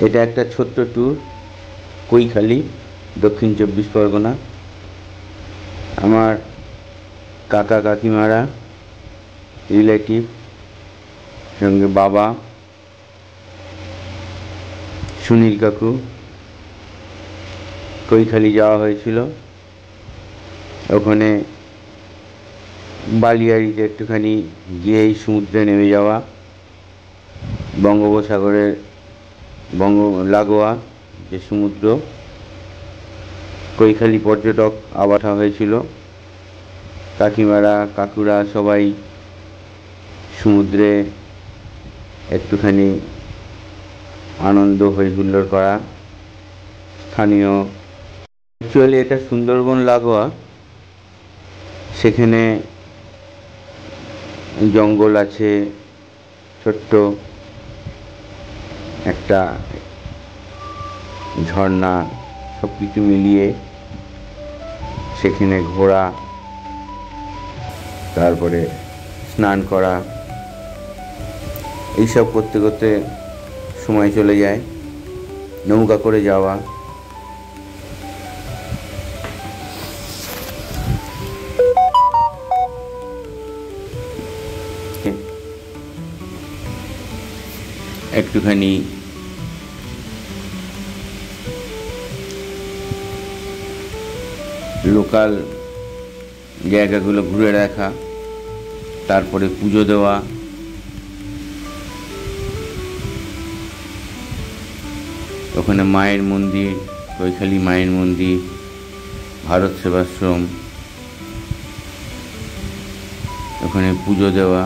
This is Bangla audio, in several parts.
এটা একটা ছোট্ট ট্যুর কৈখালী, দক্ষিণ 24 পরগনা। আমার কাকা কাকিমারা, রিলেটিভ, সঙ্গে বাবা, সুনীল কাকু। কৈখালী যাওয়া হয়েছিল। ওখানে বালিয়াড়িতে একটুখানি গিয়েই সমুদ্রে নেমে যাওয়া, বঙ্গোপসাগরের লাগোয়া যে সমুদ্র, কৈখালী পর্যটক আবাসা হয়েছিল। কাকিমারা কাকুরা সবাই সমুদ্রে একটুখানি আনন্দ হই হুল্লোড় করা। স্থানীয়, অ্যাকচুয়ালি এটা সুন্দরবন লাগোয়া, সেখানে জঙ্গল আছে, ছোট্ট একটা ঝর্ণা, সব কিছু মিলিয়ে সেখানে ঘোরা, তারপরে স্নান করা, এইসব করতে করতে সময় চলে যায়। নৌকা করে যাওয়া, একটুখানি লোকাল জায়গাগুলো ঘুরে দেখা, তারপরে পুজো দেওয়া। ওখানে মায়ের মন্দির, কৈখালী মায়ের মন্দির, ভারত সেবাশ্রম, ওখানে পুজো দেওয়া।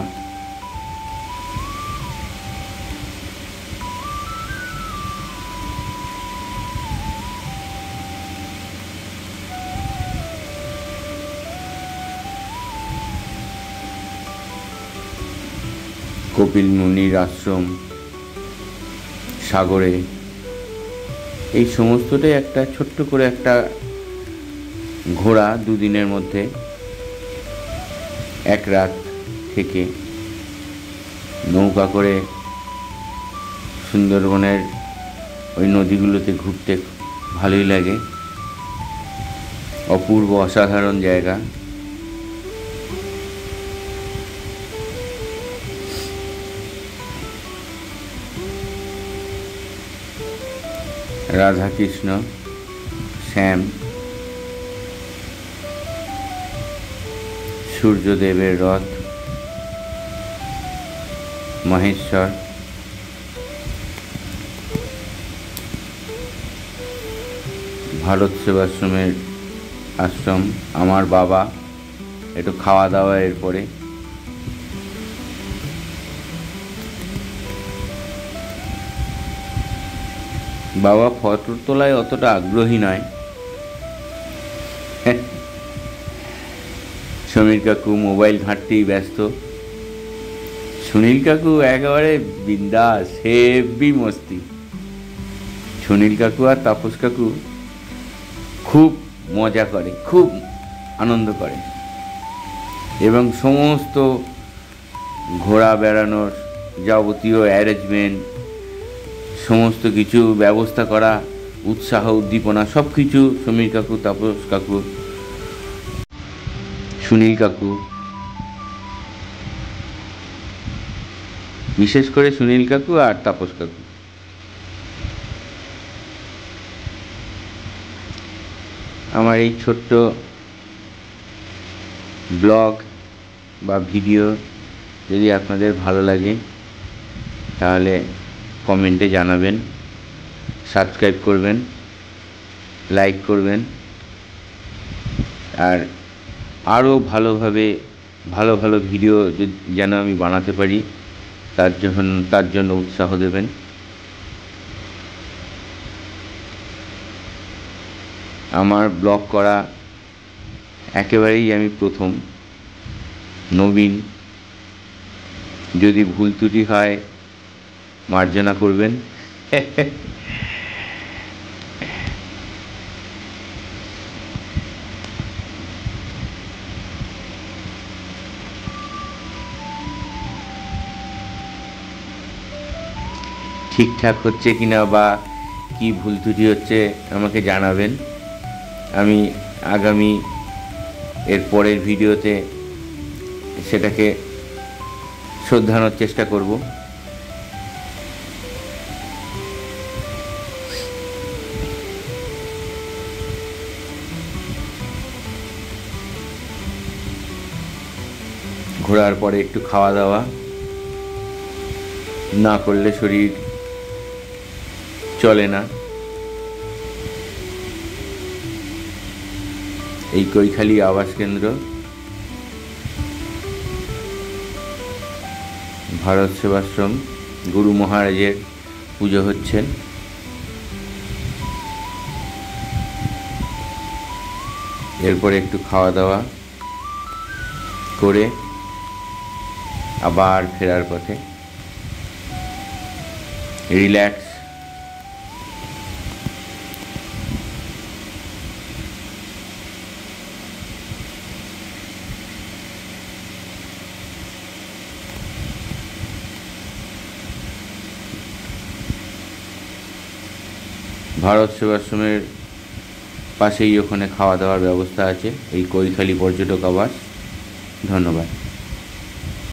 কপিল মুনির আশ্রম সাগরে, এই সমস্তটাই একটা ছোট্ট করে একটা ঘোরা, দুদিনের মধ্যে, এক রাত থেকে নৌকা করে সুন্দরবনের ওই নদীগুলোতে ঘুরতে ভালোই লাগে। অপূর্ব অসাধারণ জায়গা। রাধাকৃষ্ণ, শ্যাম, সূর্যদেবের রথ, মহেশ্বর, ভারত সেবাশ্রমের আশ্রম, আমার বাবা, একটু খাওয়া দাওয়া এরপরে। বাবা ফটো তোলায় অতটা আগ্রহী নয়। সমীর কাকু মোবাইল ঘাঁটতেই ব্যস্ত। সুনীল কাকু একেবারে বিন্দাস, হেভি মস্তি। সুনীল কাকু আর তাপস কাকু খুব মজা করে, খুব আনন্দ করে, এবং সমস্ত ঘোরা বেড়ানোর যাবতীয় অ্যারেঞ্জমেন্ট, সমস্ত কিছু ব্যবস্থা করা, উৎসাহ উদ্দীপনা সব কিছু সমীর কাকু, তাপস কাকু, সুনীল কাকু, বিশেষ করে সুনীল কাকু আর তাপস কাকু। আমার এই ছোট্ট ব্লগ বা ভিডিও যদি আপনাদের ভালো লাগে তাহলে কমেন্টে জানাবেন, সাবস্ক্রাইব করবেন, লাইক করবেন, আর আরও ভালোভাবে ভালো ভালো ভিডিও যেন আমি বানাতে পারি তার জন্য উৎসাহ দেবেন। আমার ব্লগ করা একেবারেই আমি প্রথম, নবীন। যদি ভুল ত্রুটি হয় মার্জনা করবেন। ঠিকঠাক হচ্ছে কিনা বা কি ভুল ত্রুটি হচ্ছে আমাকে জানাবেন। আমি আগামী এর পরের ভিডিওতে সেটাকে শোধরানোর চেষ্টা করব। ঘোরার পরে একটু খাওয়া দাওয়া না করলে শরীর চলে না। এই কৈখালী আবাস কেন্দ্র, ভারত সেবাশ্রম, গুরু মহারাজের পুজো হচ্ছেন। এরপরে একটু খাওয়া দাওয়া করে আবার ফেরার পথে রিল্যাক্স। ভারত সেবাশ্রমের পাশেই ওখানে খাওয়া দাওয়ার ব্যবস্থা আছে, এই কৈখালী পর্যটক আবাস। ধন্যবাদ।